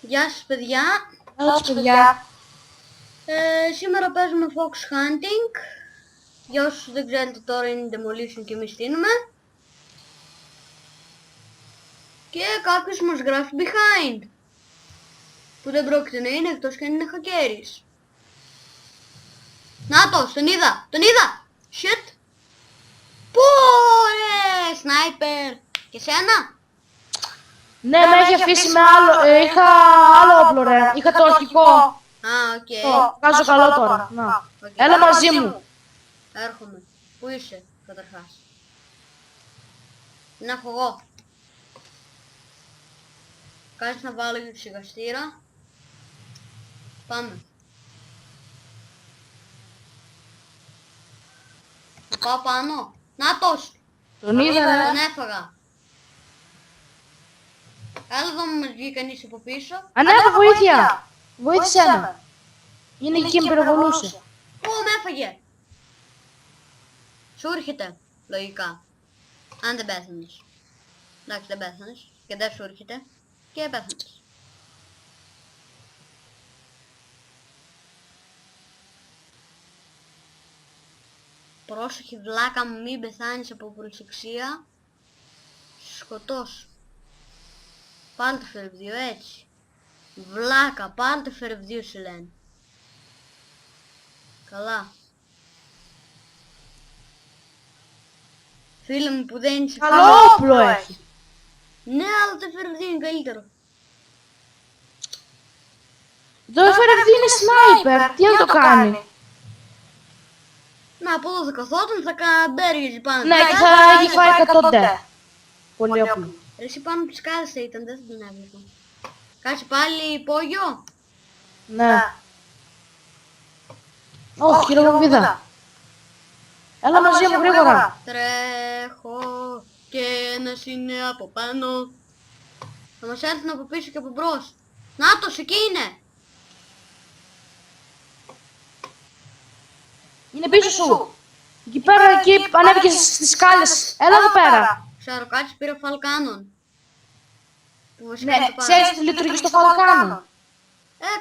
Γεια σας παιδιά. Γεια σας παιδιά. Σήμερα παίζουμε Fox Hunting. Για όσους δεν ξέρετε τώρα είναι Demolition και εμείς στείνουμε. Και κάποιος μας γράφει behind. Που δεν πρόκειται να είναι εκτός και αν είναι χακέρης. Νάτος, τον είδα, τον είδα! Shit! Πού ρε, σνάιπερ! Και σένα? Ναι, με έχει αφήσει με άλλο. Είχα άλλο όπλο ρε. Είχα το αρχικό. Α, οκ. Το βγάζω καλό τώρα. Να. Οκ. Έλα μαζί μου. Έρχομαι. Πού είσαι καταρχάς? Να έχω εγώ. Κάτσε να βάλω για σιγαστήρα. Πάμε. Να πάω πάνω. Νάτος! Τον είδα ρε. Τον έφαγα. Έλα εδώ μου μας βγει κανείς από πίσω. Ανέβα βοήθεια. Βοήθησέ με. Είναι εκεί με πυροβολούσε. Ω, με έφαγε. Σου έρχεται. Λογικά. Αν δεν πέθανες. Εντάξει, δεν πέθανες. Και δεν σου έρχεται. Και πέθανες. Πρόσεχε βλάκα μου, μην πεθάνεις από προσεξία. Σκοτώσου. Πάλι το φερβδίο έτσι. Βλάκα, πάλι το φερβδίο σου λένε. Καλά. Φίλε μου που δεν είσαι Καλό όπλο έχει. Ναι, αλλά το φερβδίο είναι καλύτερο. Το έφερε αυτή είναι σνάιπερ. Τι να το κάνει. Να, από εδώ θα καθόταν, θα καμπέριζε πάνω. Ναι, και θα έχει φάει 100 ντε. Πολύ όπλο. Εσύ πάνω από τις κάρες θα ήταν, δεν θα την έβλεπα. Κάτσε πάλι υπόγειο. Ναι. Όχι, χειροβομβίδα. Έλα μαζί μου γρήγορα. Τρέχω και ένας είναι από πάνω. Θα μας έρθουν από πίσω και από μπρος. Νάτος, εκεί είναι. Είναι πίσω σου. Εκεί πέρα, εκεί ανέβηκες στις σκάλες. Έλα εδώ πέρα. Ξέρω, κάτσε πήρα φαλκάνον. Που βασικά Ναι, είναι το πάνω. ξέρεις τι λειτουργεί στο φαλκάνο.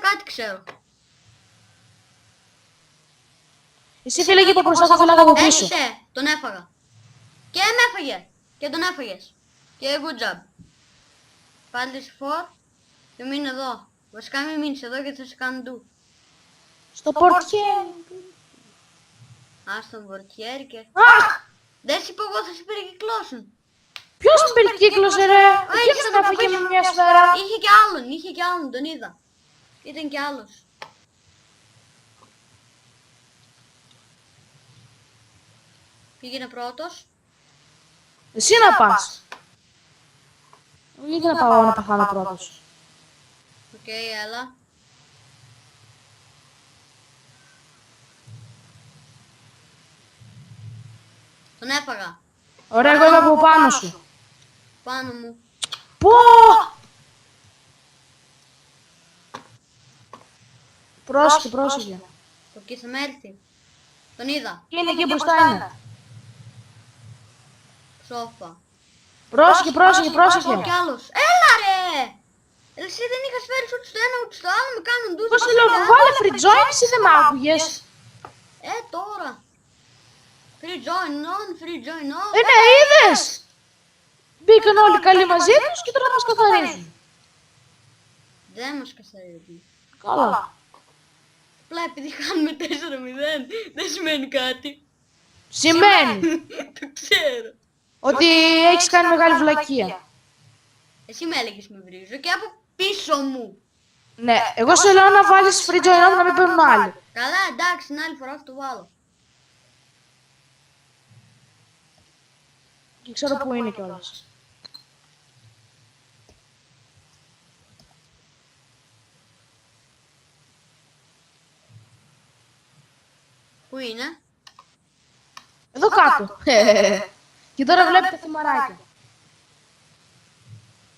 Κάτι ξέρω. Εσύ φύγε εκεί από μπροστά, θα φύγω από πίσω. Έχισε, τον έφαγα. Και με έφαγε. Και τον έφαγες. Και good job. Πάλι σε φορ. Και μείνε εδώ. Βασικά μην μείνεις εδώ γιατί θα σε κάνω ντου. Στο πορτιέ. Ας τον πορτιέρι και... Αχ! Δεν σου είπα εγώ θα σε περικυκλώσουν. Ποιος με περικύκλωσε ρε. Ποιος είχε με έφαγε με μια σφαίρα. Είχε και άλλον, τον είδα. Ήταν και άλλος. Πήγαινε πρώτος. Εσύ να πας. Γιατί να πάω να παθάνω πρώτος. Οκ, έλα. Τον έφαγα. Ωραία, εγώ είμαι από πάνω σου. Πάνω μου. Πω! Πρόσεχε, πρόσεχε. Από εκεί θα με έρθει. Τον είδα. Είναι εκεί μπροστά είναι. Σόφα. Πρόσεχε, πρόσεχε, πρόσεχε. Κι άλλος. Έλα ρε! Εσύ δεν είχα σφαίρει ούτε στο ένα ούτε στο άλλο. Με κάνουν ντους. Πώς λέω, βάλε free join, εσύ δεν μ' άκουγες. Τώρα. Free join on, free join on. Ναι, είδες. Μπήκαν όλοι καλοί μαζί τους και τώρα μας καθαρίζουν. Δεν μας καθαρίζουν. Καλά. Απλά επειδή χάνουμε 4-0 δεν σημαίνει κάτι. Σημαίνει Το ξέρω. ότι έχεις κάνει μεγάλη βλακεία. Εσύ με έλεγες με βρίζω και από πίσω μου. Ναι, εγώ σου λέω να βάλεις free join να μην παίρνουν άλλοι. Καλά, εντάξει, την άλλη φορά θα το βάλω. Και ξέρω που είναι κιόλας. Πού είναι? Εδώ κάτω. Και τώρα βλέπει τα θυμαράκια.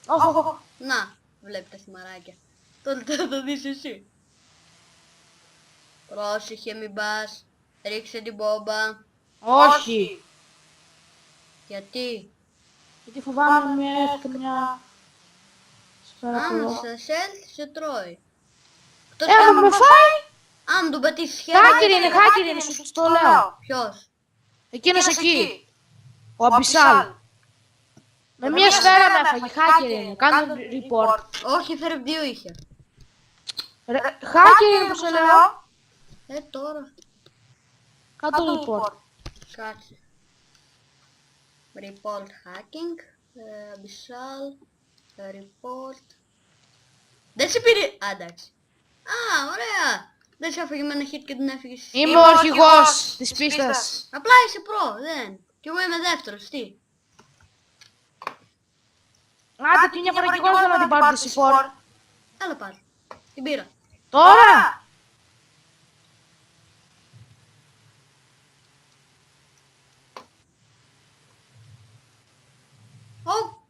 Όχι. Να, βλέπει τα θυμαράκια. Τότε θα το δεις εσύ. Πρόσεχε μην πας. Ρίξε την μπόμπα. Όχι. Γιατί? Γιατί φοβάμαι να μην έρθει καμιά Άμα σε έλθει, σε τρώει. Εκτός Άμα με φάει. αν τον πατήσεις χέρι... Hacker είναι, σου το λέω. Ποιος? Εκείνος εκεί. Ο Αμπισάλ. Με μια σφαίρα με έφαγε, hacker είναι. Κάνε report. Όχι, φέρε 2 είχε. Hacker είναι που σε λέω. Τώρα. Κάνε το report. Κάτσε. Report hacking. Abyssal. Report. Δεν σε πήρε... Α, εντάξει. Α, ωραία. Δεν σε έφαγε με ένα hit και την έφυγες. Είμαι ο αρχηγός της πίστας. Απλά είσαι προ, δεν. Κι εγώ είμαι δεύτερος, τι. Άντε την μια φορά κι εγώ θέλω να την πάρω τη C4. Έλα πάρε. Την πήρα. Τώρα!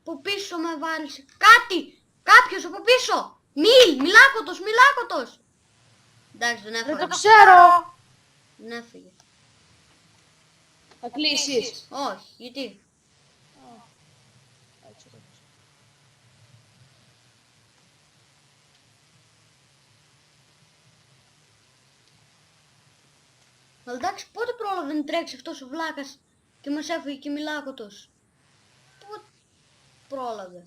Από πίσω με βάλισε. Κάτι! Κάποιος από πίσω! Μιλάκωτος! Εντάξει, δεν έφαγε. Δεν το ξέρω. Δεν έφυγε. Θα κλείσεις. Όχι, γιατί. Αλλά εντάξει, πότε πρόλαβε να τρέξει αυτός ο βλάκας και μας έφυγε και μιλάκωτος. Πότε πρόλαβε.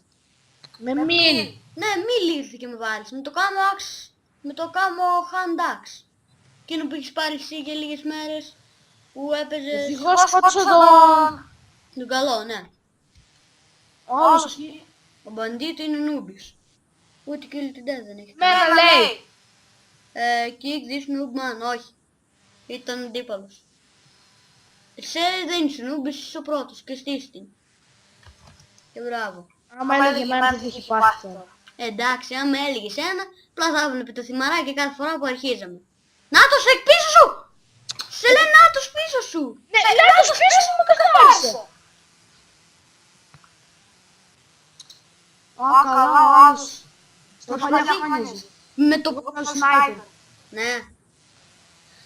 Με μην. Ναι, μη ήρθε και με βάλεις. Με το κάμω axe. Με το κάμω hand axe. Εκείνο που έχεις πάρει εσύ για λίγες μέρες που έπαιζες... Ευτυχώς σκότωσα τον... Τον καλό, ναι. Όλος εκεί. Ο μπαντίτο είναι νούμπις. Ούτε και λιτιντές δεν έχει. Μένα λέει. Kick this noob man, όχι. Ήταν αντίπαλος. Εσύ δεν είσαι νούμπις, είσαι ο πρώτος και στήσtin. Και μπράβο. Άμα έλεγε εμένα τι θα έχει πάθει τώρα. Εντάξει, άμα έλεγες ένα, απλά θα έβλεπε το θυμαράκι κάθε φορά που αρχίζαμε. Νάτος, εκ πίσω σου! Σε λέει Νάτος πίσω σου! Ναι, Νάτος πίσω σου με καθάρισε. Α, καλά ο άλλος. Στο παλιά φανίζει. Με το... Το σνάιπερ. Ναι.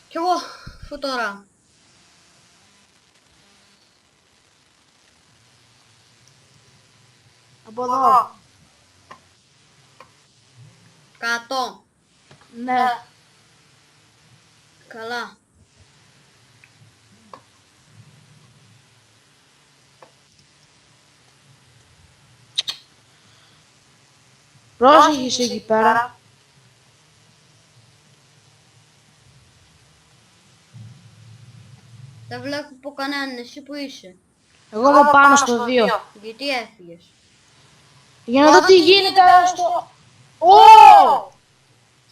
Κι εγώ, αφού τώρα. Από εδώ. 100. Ναι. Καλά. Πρόσεχες εκεί πέρα. Δεν βλέπω από κανέναν, εσύ που είσαι. Εγώ είμαι πάνω στο 2. Γιατί έφυγες. Για να δω τι γίνεται στο... Ω!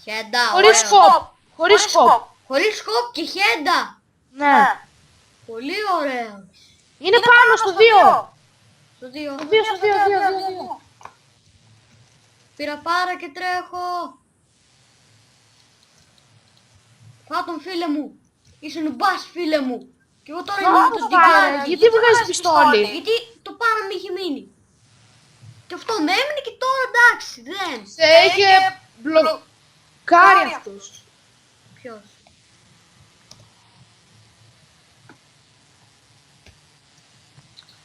Χέντα, Χωρίς ωραίο. σκοπ. Χωρίς σκοπ. Χωρίς σκοπ και χέντα. Ναι. Πολύ ωραίο. Είναι πάνω στο 2. Στο 2. Στο 2. Πήρα πάρα και τρέχω. Πάω τον φίλε μου. Είσαι νουμπάς φίλε μου. Και εγώ τώρα είμαι με τον τυγκάρι. Γιατί βγάζεις πιστόλι. Γιατί το πάρα με είχε μείνει. Και αυτό με έμεινε και τώρα εντάξει, δεν. Σε είχε μπλοκάρει αυτός. Ποιος.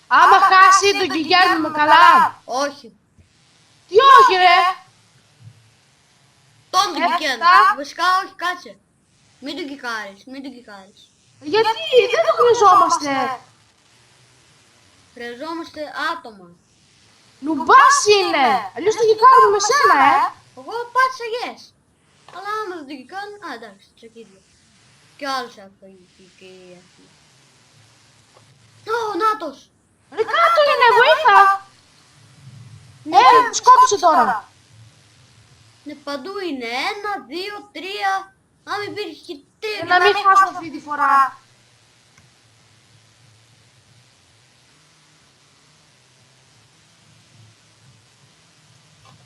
Άμα χάσει τον Κιγιάρμι με καλά. Όχι. Τι όχι ρε. Τον κικιάν. Έφτα. Βασικά όχι, κάτσε. Μην τον κικάρεις, μην τον κικάρεις. Γιατί δεν το χρειαζόμαστε. Χρειαζόμαστε άτομα. Νουμπάς είναι. Αλλιώς το κικάρουμε με σένα Εγώ πάτησα yes. Αλλά άμα δεν τον κικάρουν, α εντάξει, τσακίδια. Κι άλλος έφαγε και αυτή. Ω, Νάτος. Ρε κάτω είναι, βοήθα. Σκότωσε τώρα. Ναι, παντού είναι. 1, 2, 3. Αν υπήρχε και Για να μην χάσουμε αυτή τη φορά.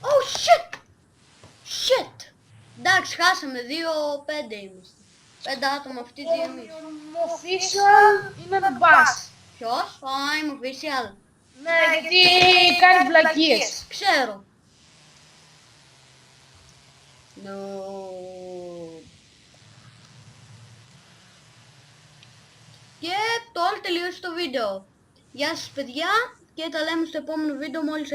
Oh shit! Shit! Εντάξει, χάσαμε 2-5 είμαστε. 5 άτομα αυτή τη στιγμή. Ο official είναι νουμπάς. Ποιος? I'm official. Ναι, γιατί κάνει βλακίες. Ξέρω. No. Και τώρα τελείωσε το βίντεο. Γεια σας παιδιά και τα λέμε στο επόμενο βίντεο μόλις